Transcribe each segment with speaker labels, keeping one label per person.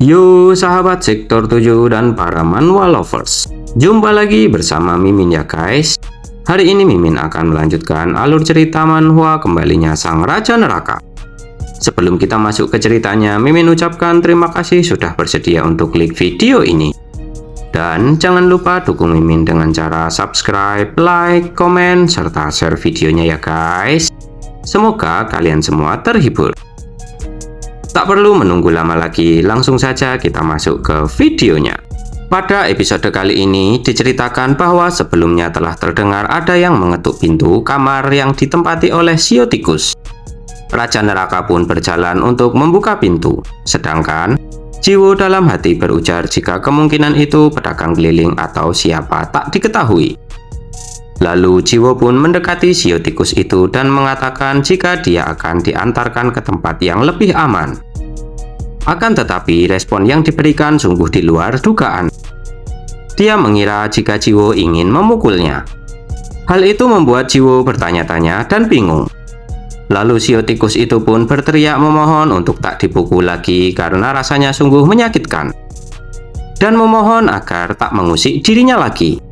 Speaker 1: Yo sahabat sektor 7 dan para manhwa lovers, jumpa lagi bersama Mimin ya guys. Hari ini Mimin akan melanjutkan alur cerita manhwa kembalinya Sang Raja Neraka. Sebelum kita masuk ke ceritanya, Mimin ucapkan terima kasih sudah bersedia untuk klik video ini. Dan jangan lupa dukung Mimin dengan cara subscribe, like, komen, serta share videonya ya guys. Semoga kalian semua terhibur. Tak perlu menunggu lama lagi, langsung saja kita masuk ke videonya. Pada episode kali ini diceritakan bahwa sebelumnya telah terdengar ada yang mengetuk pintu kamar yang ditempati oleh Shio tikus. Raja Neraka pun berjalan untuk membuka pintu, sedangkan Jiwo dalam hati berujar jika kemungkinan itu pedagang keliling atau siapa tak diketahui. Lalu Jiwo pun mendekati Shio tikus itu dan mengatakan jika dia akan diantarkan ke tempat yang lebih aman. Akan tetapi respon yang diberikan sungguh di luar dugaan. Dia mengira jika Jiwo ingin memukulnya. Hal itu membuat Jiwo bertanya-tanya dan bingung. Lalu Shio tikus itu pun berteriak memohon untuk tak dipukul lagi karena rasanya sungguh menyakitkan. Dan memohon agar tak mengusik dirinya lagi.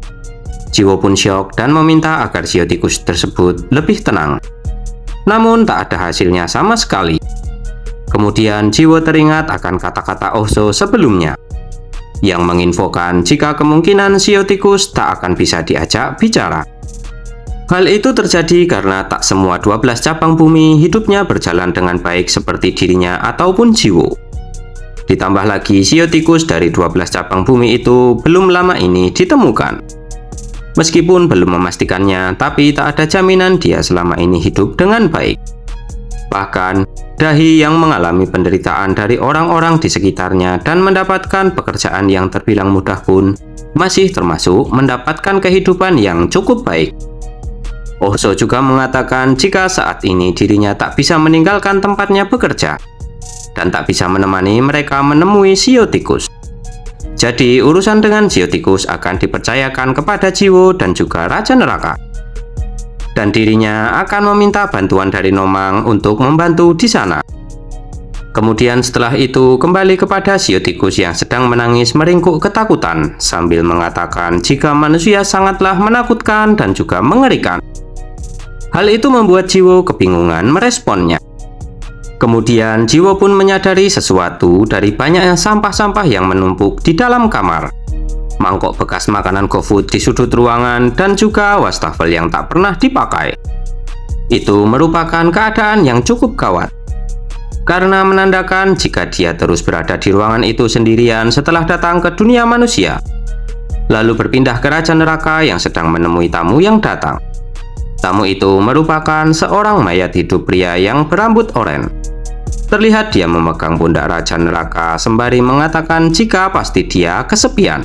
Speaker 1: Jiwo pun syok dan meminta agar Shio tikus tersebut lebih tenang. Namun tak ada hasilnya sama sekali. Kemudian Jiwo teringat akan kata-kata Oso sebelumnya, yang menginfokan jika kemungkinan Shio tikus tak akan bisa diajak bicara. Hal itu terjadi karena tak semua 12 cabang bumi hidupnya berjalan dengan baik seperti dirinya ataupun Jiwo. Ditambah lagi Shio tikus dari 12 cabang bumi itu belum lama ini ditemukan. Meskipun belum memastikannya, tapi tak ada jaminan dia selama ini hidup dengan baik. Bahkan, Dahi yang mengalami penderitaan dari orang-orang di sekitarnya dan mendapatkan pekerjaan yang terbilang mudah pun masih termasuk mendapatkan kehidupan yang cukup baik. Oso juga mengatakan jika saat ini dirinya tak bisa meninggalkan tempatnya bekerja dan tak bisa menemani mereka menemui Shio tikus. Jadi urusan dengan Shio tikus akan dipercayakan kepada Jiwo dan juga Raja Neraka. Dan dirinya akan meminta bantuan dari Nomang untuk membantu di sana. Kemudian setelah itu kembali kepada Shio tikus yang sedang menangis meringkuk ketakutan sambil mengatakan jika manusia sangatlah menakutkan dan juga mengerikan. Hal itu membuat Jiwo kebingungan meresponnya. Kemudian Jiwo pun menyadari sesuatu dari banyaknya sampah-sampah yang menumpuk di dalam kamar. Mangkok bekas makanan GoFood di sudut ruangan dan juga wastafel yang tak pernah dipakai. Itu merupakan keadaan yang cukup gawat. Karena menandakan jika dia terus berada di ruangan itu sendirian setelah datang ke dunia manusia. Lalu berpindah ke Raja Neraka yang sedang menemui tamu yang datang. Tamu itu merupakan seorang mayat hidup pria yang berambut oranye. Terlihat dia memegang pundak Raja Neraka sembari mengatakan jika pasti dia kesepian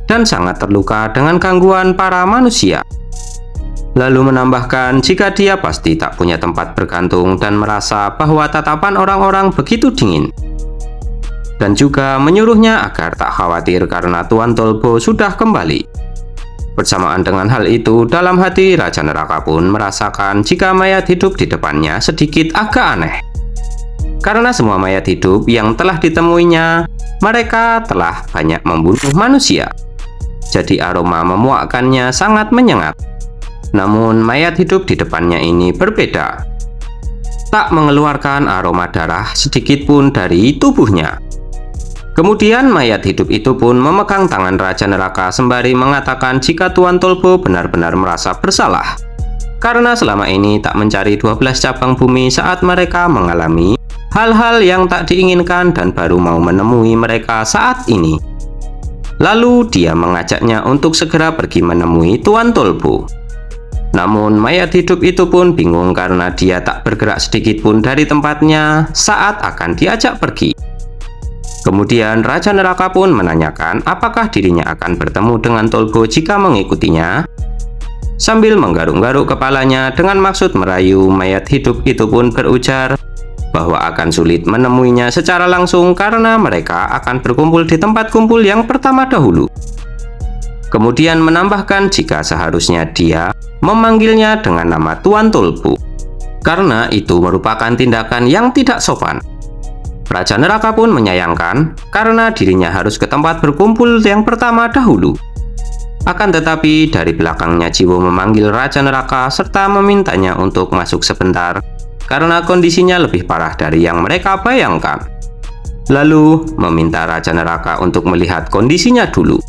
Speaker 1: dan sangat terluka dengan gangguan para manusia. Lalu menambahkan jika dia pasti tak punya tempat bergantung dan merasa bahwa tatapan orang-orang begitu dingin. Dan juga menyuruhnya agar tak khawatir karena Tuan Tolbo sudah kembali. Bersamaan dengan hal itu, dalam hati Raja Neraka pun merasakan jika mayat hidup di depannya sedikit agak aneh. Karena semua mayat hidup yang telah ditemuinya, mereka telah banyak membunuh manusia. Jadi aroma memuakkannya sangat menyengat. Namun mayat hidup di depannya ini berbeda. Tak mengeluarkan aroma darah sedikit pun dari tubuhnya. Kemudian mayat hidup itu pun memegang tangan Raja Neraka sembari mengatakan jika Tuan Tolbo benar-benar merasa bersalah. Karena selama ini tak mencari 12 cabang bumi saat mereka mengalami hal-hal yang tak diinginkan dan baru mau menemui mereka saat ini. Lalu dia mengajaknya untuk segera pergi menemui Tuan Tolbo. Namun mayat hidup itu pun bingung karena dia tak bergerak sedikit pun dari tempatnya saat akan diajak pergi. Kemudian Raja Neraka pun menanyakan apakah dirinya akan bertemu dengan Tolbo jika mengikutinya. Sambil menggaruk-garuk kepalanya dengan maksud merayu, mayat hidup itu pun berujar bahwa akan sulit menemuinya secara langsung karena mereka akan berkumpul di tempat kumpul yang pertama dahulu. Kemudian menambahkan jika seharusnya dia memanggilnya dengan nama Tuan Tolbo, karena itu merupakan tindakan yang tidak sopan. Raja Neraka pun menyayangkan karena dirinya harus ke tempat berkumpul yang pertama dahulu. Akan tetapi dari belakangnya Jiwo memanggil Raja Neraka serta memintanya untuk masuk sebentar karena kondisinya lebih parah dari yang mereka bayangkan. Lalu meminta Raja Neraka untuk melihat kondisinya dulu.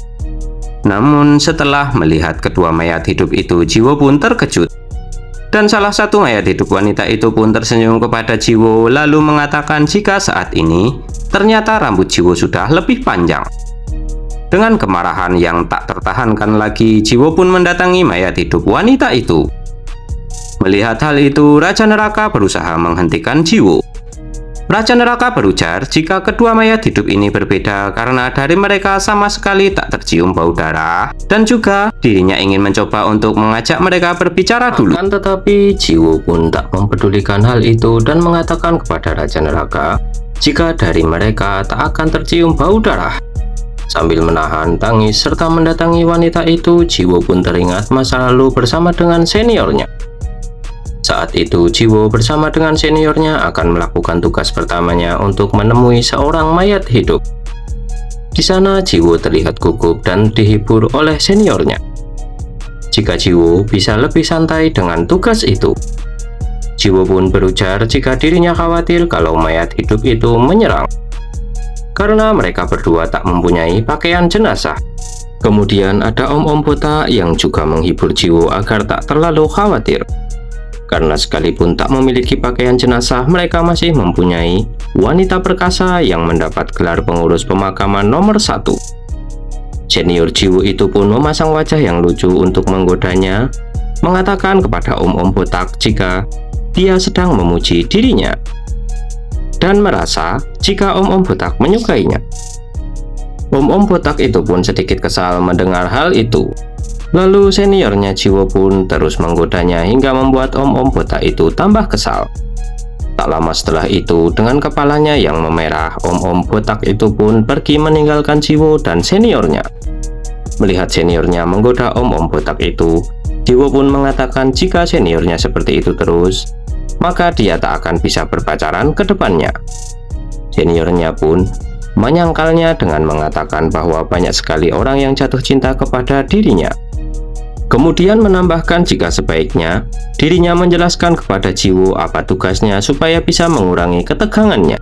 Speaker 1: Namun setelah melihat kedua mayat hidup itu, Jiwo pun terkejut. Dan salah satu mayat hidup wanita itu pun tersenyum kepada Jiwo lalu mengatakan jika saat ini ternyata rambut Jiwo sudah lebih panjang. Dengan kemarahan yang tak tertahankan lagi, Jiwo pun mendatangi mayat hidup wanita itu. Melihat hal itu, Raja Neraka berusaha menghentikan Jiwo. Raja Neraka berujar jika kedua mayat hidup ini berbeda karena dari mereka sama sekali tak tercium bau darah dan juga dirinya ingin mencoba untuk mengajak mereka berbicara dulu. Akan tetapi Jiwo pun tak mempedulikan hal itu dan mengatakan kepada Raja Neraka jika dari mereka tak akan tercium bau darah. Sambil menahan tangis serta mendatangi wanita itu, Jiwo pun teringat masa lalu bersama dengan seniornya. Saat itu Jiwo bersama dengan seniornya akan melakukan tugas pertamanya untuk menemui seorang mayat hidup. Di sana Jiwo terlihat gugup dan dihibur oleh seniornya. Jika Jiwo bisa lebih santai dengan tugas itu. Jiwo pun berujar jika dirinya khawatir kalau mayat hidup itu menyerang. Karena mereka berdua tak mempunyai pakaian jenazah. Kemudian ada om-om botak yang juga menghibur Jiwo agar tak terlalu khawatir. Karena sekalipun tak memiliki pakaian jenazah, mereka masih mempunyai wanita perkasa yang mendapat gelar pengurus pemakaman nomor 1. Senior Jiwo itu pun memasang wajah yang lucu untuk menggodanya, mengatakan kepada om-om botak jika dia sedang memuji dirinya, dan merasa jika om-om botak menyukainya. Om-om botak itu pun sedikit kesal mendengar hal itu. Lalu seniornya Jiwo pun terus menggodanya hingga membuat om-om botak itu tambah kesal. Tak lama setelah itu, dengan kepalanya yang memerah, om-om botak itu pun pergi meninggalkan Jiwo dan seniornya. Melihat seniornya menggoda om-om botak itu, Jiwo pun mengatakan jika seniornya seperti itu terus, maka dia tak akan bisa berpacaran ke depannya. Seniornya pun menyangkalnya dengan mengatakan bahwa banyak sekali orang yang jatuh cinta kepada dirinya. Kemudian menambahkan jika sebaiknya dirinya menjelaskan kepada Jiwo apa tugasnya supaya bisa mengurangi ketegangannya.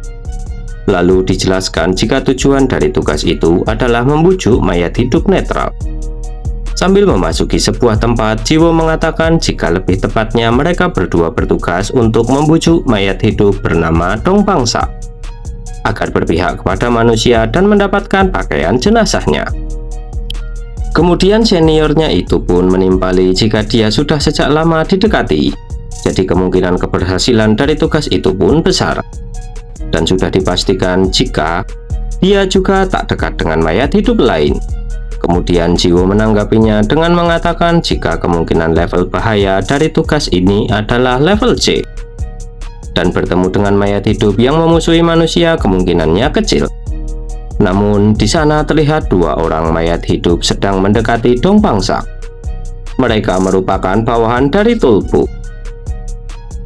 Speaker 1: Lalu dijelaskan jika tujuan dari tugas itu adalah membujuk mayat hidup netral. Sambil memasuki sebuah tempat, Jiwo mengatakan jika lebih tepatnya mereka berdua bertugas untuk membujuk mayat hidup bernama Dongpangsa agar berpihak kepada manusia dan mendapatkan pakaian jenazahnya. Kemudian seniornya itu pun menimpali jika dia sudah sejak lama didekati, jadi kemungkinan keberhasilan dari tugas itu pun besar. Dan sudah dipastikan jika dia juga tak dekat dengan mayat hidup lain. Kemudian Jiwo menanggapinya dengan mengatakan jika kemungkinan level bahaya dari tugas ini adalah level C. Dan bertemu dengan mayat hidup yang memusuhi manusia kemungkinannya kecil. Namun di sana terlihat dua orang mayat hidup sedang mendekati Dongpangsa. Mereka merupakan bawahan dari Tulpu,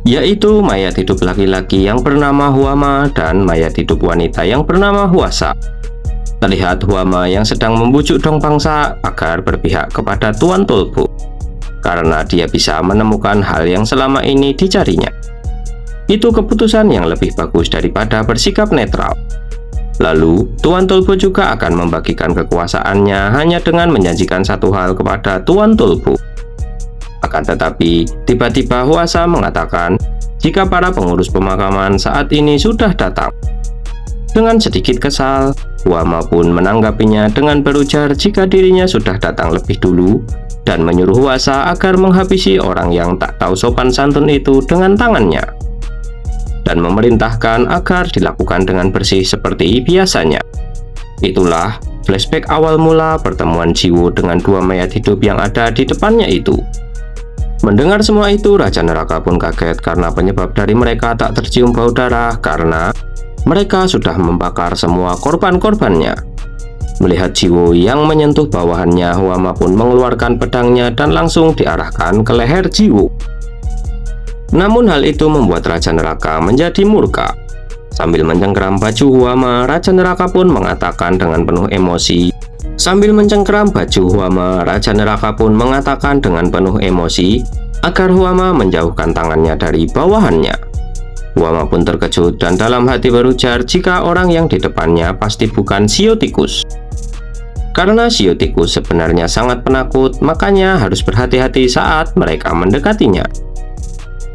Speaker 1: yaitu mayat hidup laki-laki yang bernama Huama dan mayat hidup wanita yang bernama Huasa. Terlihat Huama yang sedang membujuk Dongpangsa agar berpihak kepada Tuan Tulpu, karena dia bisa menemukan hal yang selama ini dicarinya. Itu keputusan yang lebih bagus daripada bersikap netral. Lalu, Tuan Tulpu juga akan membagikan kekuasaannya hanya dengan menjanjikan satu hal kepada Tuan Tulpu. Akan tetapi, tiba-tiba Huasa mengatakan jika para pengurus pemakaman saat ini sudah datang. Dengan sedikit kesal, Huama pun menanggapinya dengan berujar jika dirinya sudah datang lebih dulu dan menyuruh Huasa agar menghabisi orang yang tak tahu sopan santun itu dengan tangannya, dan memerintahkan agar dilakukan dengan bersih seperti biasanya. Itulah flashback awal mula pertemuan Jiwo dengan dua mayat hidup yang ada di depannya itu. Mendengar semua itu, Raja Neraka pun kaget karena penyebab dari mereka tak tercium bau darah karena mereka sudah membakar semua korban-korbannya. Melihat Jiwo yang menyentuh bawahannya, Huama pun mengeluarkan pedangnya dan langsung diarahkan ke leher Jiwo. Namun hal itu membuat Raja Neraka menjadi murka. Sambil mencengkeram baju Huama, Raja Neraka pun mengatakan dengan penuh emosi. Agar Huama menjauhkan tangannya dari bawahannya. Huama pun terkejut dan dalam hati berujar jika orang yang di depannya pasti bukan Shio tikus. Karena Shio tikus sebenarnya sangat penakut, makanya harus berhati-hati saat mereka mendekatinya.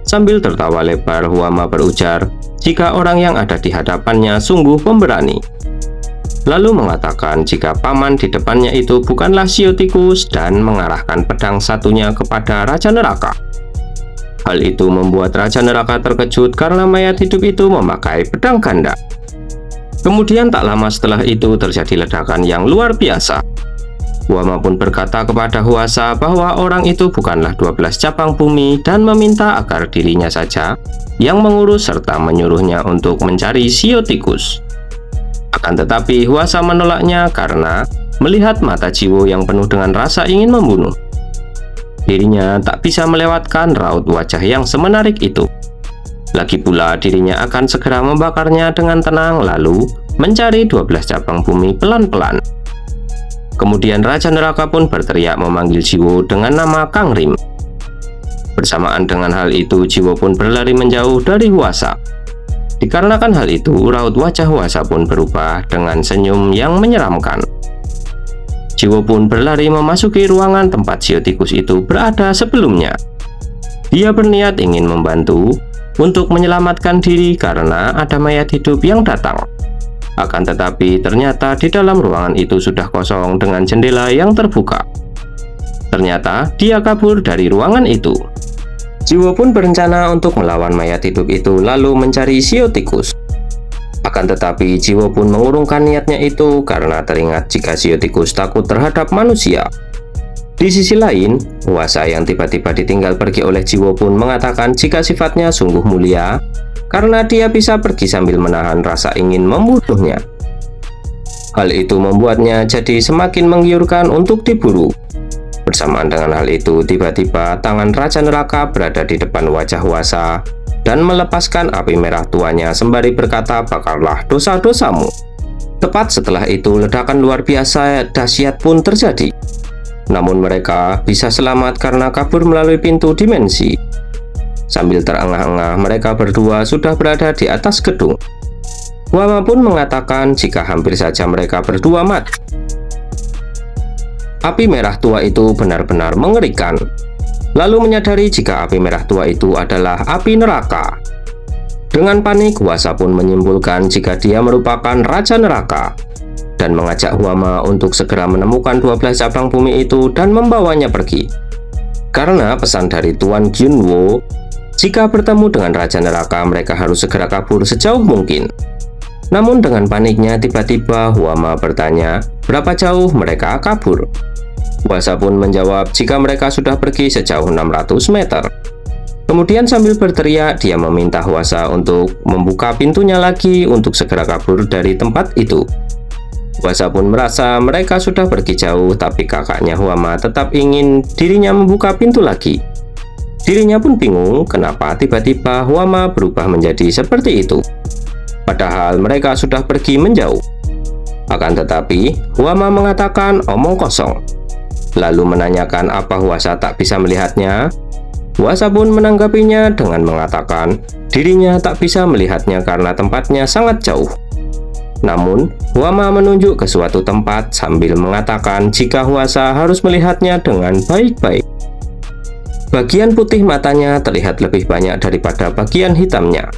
Speaker 1: Sambil tertawa lebar, Huama berujar jika orang yang ada di hadapannya sungguh pemberani. Lalu mengatakan jika paman di depannya itu bukanlah Shio tikus dan mengarahkan pedang satunya kepada Raja Neraka. Hal itu membuat Raja Neraka terkejut karena mayat hidup itu memakai pedang ganda. Kemudian tak lama setelah itu terjadi ledakan yang luar biasa. Huama pun berkata kepada Huasa bahwa orang itu bukanlah 12 cabang bumi dan meminta agar dirinya saja yang mengurus serta menyuruhnya untuk mencari Shio tikus. Akan tetapi Huasa menolaknya karena melihat mata Jiwo yang penuh dengan rasa ingin membunuh. Dirinya tak bisa melewatkan raut wajah yang semenarik itu. Lagi pula dirinya akan segera membakarnya dengan tenang lalu mencari 12 cabang bumi pelan-pelan. Kemudian Raja Neraka pun berteriak memanggil Jiwo dengan nama Kang Rim. Bersamaan dengan hal itu Jiwo pun berlari menjauh dari Huasa. Dikarenakan hal itu raut wajah Huasa pun berubah dengan senyum yang menyeramkan. Jiwo pun berlari memasuki ruangan tempat Shio tikus itu berada sebelumnya. Dia berniat ingin membantu untuk menyelamatkan diri karena ada mayat hidup yang datang. Akan tetapi ternyata di dalam ruangan itu sudah kosong dengan jendela yang terbuka. Ternyata dia kabur dari ruangan itu. Jiwo pun berencana untuk melawan mayat hidup itu lalu mencari Shio tikus. Akan tetapi Jiwo pun mengurungkan niatnya itu karena teringat jika Shio tikus takut terhadap manusia. Di sisi lain, Huasa yang tiba-tiba ditinggal pergi oleh Jiwo pun mengatakan jika sifatnya sungguh mulia karena dia bisa pergi sambil menahan rasa ingin membunuhnya. Hal itu membuatnya jadi semakin menggiurkan untuk diburu. Bersamaan dengan hal itu, tiba-tiba tangan Raja Neraka berada di depan wajah Huasa dan melepaskan api merah tuanya sembari berkata, "Bakarlah dosa-dosamu." Tepat setelah itu, ledakan luar biasa dahsyat pun terjadi. Namun mereka bisa selamat karena kabur melalui pintu dimensi. Sambil terengah-engah, mereka berdua sudah berada di atas gedung. Huama pun mengatakan jika hampir saja mereka berdua mati. Api merah tua itu benar-benar mengerikan. Lalu menyadari jika api merah tua itu adalah api neraka. Dengan panik, Huasa pun menyimpulkan jika dia merupakan Raja Neraka dan mengajak Huama untuk segera menemukan 12 cabang bumi itu dan membawanya pergi. Karena pesan dari Tuan Gyunwo, jika bertemu dengan Raja Neraka mereka harus segera kabur sejauh mungkin. Namun dengan paniknya tiba-tiba Huama bertanya berapa jauh mereka kabur. Huasa pun menjawab jika mereka sudah pergi sejauh 600 meter. Kemudian sambil berteriak dia meminta Huasa untuk membuka pintunya lagi untuk segera kabur dari tempat itu. Huasa pun merasa mereka sudah pergi jauh, tapi kakaknya Huama tetap ingin dirinya membuka pintu lagi. Dirinya pun bingung kenapa tiba-tiba Huama berubah menjadi seperti itu. Padahal mereka sudah pergi menjauh. Akan tetapi, Huama mengatakan omong kosong. Lalu menanyakan apa Huasa tak bisa melihatnya. Huasa pun menanggapinya dengan mengatakan dirinya tak bisa melihatnya karena tempatnya sangat jauh. Namun, Huama menunjuk ke suatu tempat sambil mengatakan jika Huasa harus melihatnya dengan baik-baik. Bagian putih matanya terlihat lebih banyak daripada bagian hitamnya.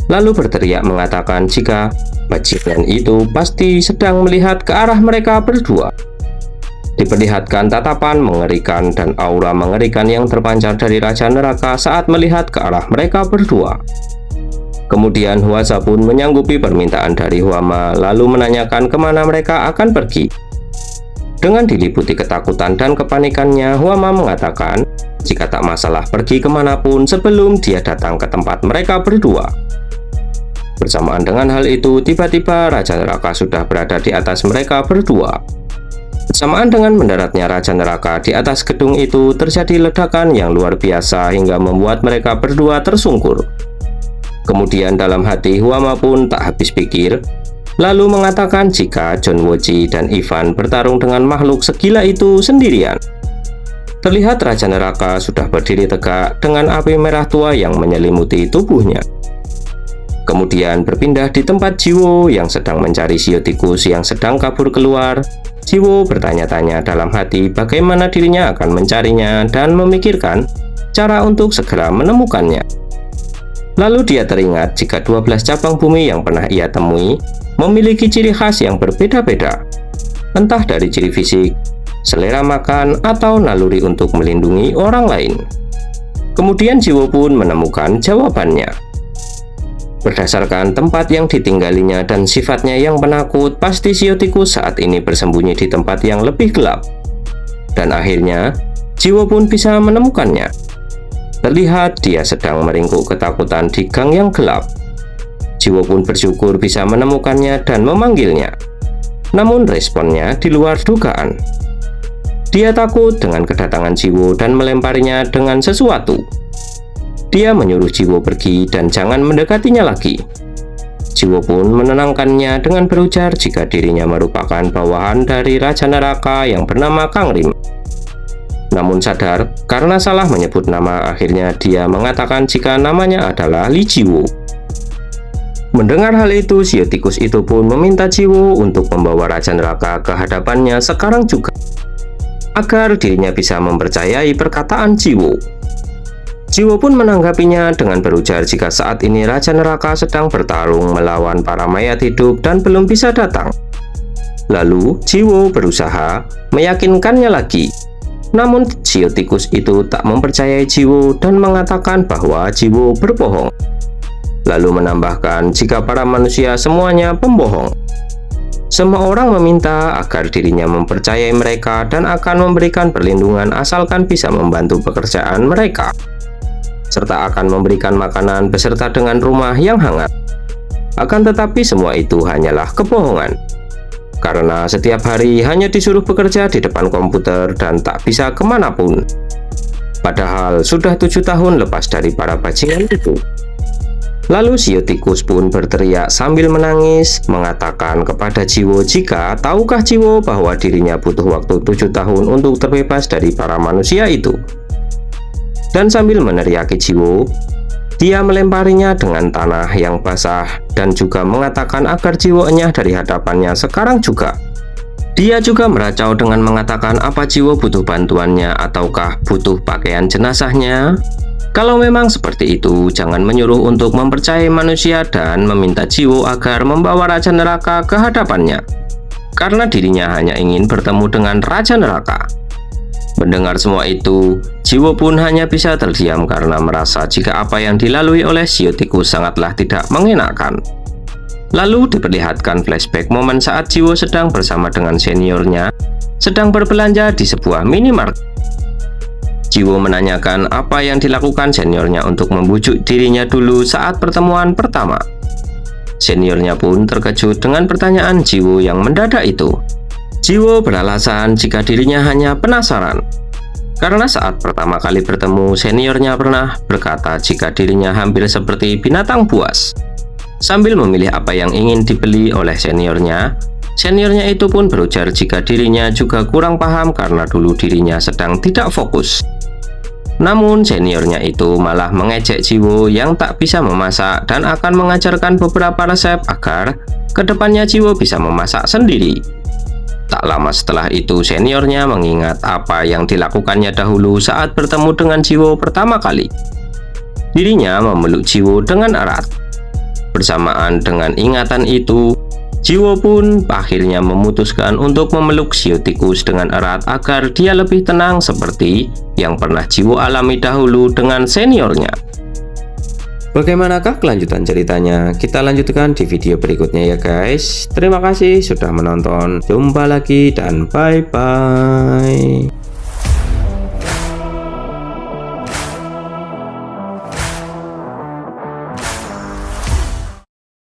Speaker 1: Lalu berteriak mengatakan jika bajingan itu pasti sedang melihat ke arah mereka berdua. Diperlihatkan tatapan mengerikan dan aura mengerikan yang terpancar dari Raja Neraka saat melihat ke arah mereka berdua. Kemudian Huasa pun menyanggupi permintaan dari Huama lalu menanyakan kemana mereka akan pergi. Dengan diliputi ketakutan dan kepanikannya, Huama mengatakan jika tak masalah pergi kemanapun sebelum dia datang ke tempat mereka berdua. Bersamaan dengan hal itu, tiba-tiba Raja Neraka sudah berada di atas mereka berdua. Bersamaan dengan mendaratnya Raja Neraka di atas gedung itu, terjadi ledakan yang luar biasa hingga membuat mereka berdua tersungkur. Kemudian dalam hati Huama pun tak habis pikir, lalu mengatakan jika John Woji dan Ivan bertarung dengan makhluk segila itu sendirian. Terlihat Raja Neraka sudah berdiri tegak dengan api merah tua yang menyelimuti tubuhnya. Kemudian berpindah di tempat Jiwo yang sedang mencari Shio tikus yang sedang kabur keluar. Jiwo bertanya-tanya dalam hati bagaimana dirinya akan mencarinya dan memikirkan cara untuk segera menemukannya. Lalu dia teringat jika 12 cabang bumi yang pernah ia temui memiliki ciri khas yang berbeda-beda, entah dari ciri fisik, selera makan, atau naluri untuk melindungi orang lain. Kemudian Jiwo pun menemukan jawabannya. Berdasarkan tempat yang ditinggalinya dan sifatnya yang penakut, pasti Shio tikus saat ini bersembunyi di tempat yang lebih gelap. Dan akhirnya, Jiwo pun bisa menemukannya. Terlihat dia sedang meringkuk ketakutan di gang yang gelap. Jiwo pun bersyukur bisa menemukannya dan memanggilnya. Namun responnya di luar dugaan. Dia takut dengan kedatangan Jiwo dan melemparinya dengan sesuatu. Dia menyuruh Jiwo pergi dan jangan mendekatinya lagi. Jiwo pun menenangkannya dengan berujar jika dirinya merupakan bawahan dari Raja Neraka yang bernama Kang Rim. Namun sadar karena salah menyebut nama, akhirnya dia mengatakan jika namanya adalah Li Jiwo. Mendengar hal itu, Shio tikus itu pun meminta Jiwo untuk membawa Raja Neraka ke hadapannya sekarang juga, agar dirinya bisa mempercayai perkataan Jiwo. Jiwo pun menanggapinya dengan berujar jika saat ini Raja Neraka sedang bertarung melawan para mayat hidup dan belum bisa datang. Lalu Jiwo berusaha meyakinkannya lagi. Namun Shio tikus itu tak mempercayai Jiwo dan mengatakan bahwa Jiwo berbohong. Lalu menambahkan jika para manusia semuanya pembohong. Semua orang meminta agar dirinya mempercayai mereka dan akan memberikan perlindungan asalkan bisa membantu pekerjaan mereka, serta akan memberikan makanan beserta dengan rumah yang hangat. Akan tetapi semua itu hanyalah kebohongan, karena setiap hari hanya disuruh bekerja di depan komputer dan tak bisa kemanapun. Padahal sudah 7 tahun lepas dari para bajingan itu. Lalu Shio tikus pun berteriak sambil menangis, mengatakan kepada Jiwo jika tahukah Jiwo bahwa dirinya butuh waktu 7 tahun untuk terbebas dari para manusia itu. Dan sambil meneriaki Jiwo, dia melemparinya dengan tanah yang basah dan juga mengatakan agar Jiwo enyah dari hadapannya sekarang juga. Dia juga meracau dengan mengatakan apa Jiwo butuh bantuannya ataukah butuh pakaian jenazahnya. Kalau memang seperti itu, jangan menyuruh untuk mempercayai manusia dan meminta Jiwo agar membawa Raja Neraka ke hadapannya, karena dirinya hanya ingin bertemu dengan Raja Neraka. Mendengar semua itu, Jiwo pun hanya bisa terdiam karena merasa jika apa yang dilalui oleh Shio tikus sangatlah tidak mengenakan. Lalu diperlihatkan flashback momen saat Jiwo sedang bersama dengan seniornya sedang berbelanja di sebuah minimarket. Jiwo menanyakan apa yang dilakukan seniornya untuk membujuk dirinya dulu saat pertemuan pertama. Seniornya pun terkejut dengan pertanyaan Jiwo yang mendadak itu. Jiwo beralasan jika dirinya hanya penasaran, karena saat pertama kali bertemu, seniornya pernah berkata jika dirinya hampir seperti binatang buas. Sambil memilih apa yang ingin dibeli oleh seniornya, seniornya itu pun berujar jika dirinya juga kurang paham karena dulu dirinya sedang tidak fokus. Namun seniornya itu malah mengejek Jiwo yang tak bisa memasak dan akan mengajarkan beberapa resep agar kedepannya Jiwo bisa memasak sendiri. Tak lama setelah itu seniornya mengingat apa yang dilakukannya dahulu saat bertemu dengan Jiwo pertama kali. Dirinya memeluk Jiwo dengan erat. Bersamaan dengan ingatan itu, Jiwo pun akhirnya memutuskan untuk memeluk Shio tikus dengan erat agar dia lebih tenang seperti yang pernah Jiwo alami dahulu dengan seniornya. Bagaimanakah kelanjutan ceritanya? Kita lanjutkan di video berikutnya ya guys. Terima kasih sudah menonton. Jumpa lagi dan bye-bye.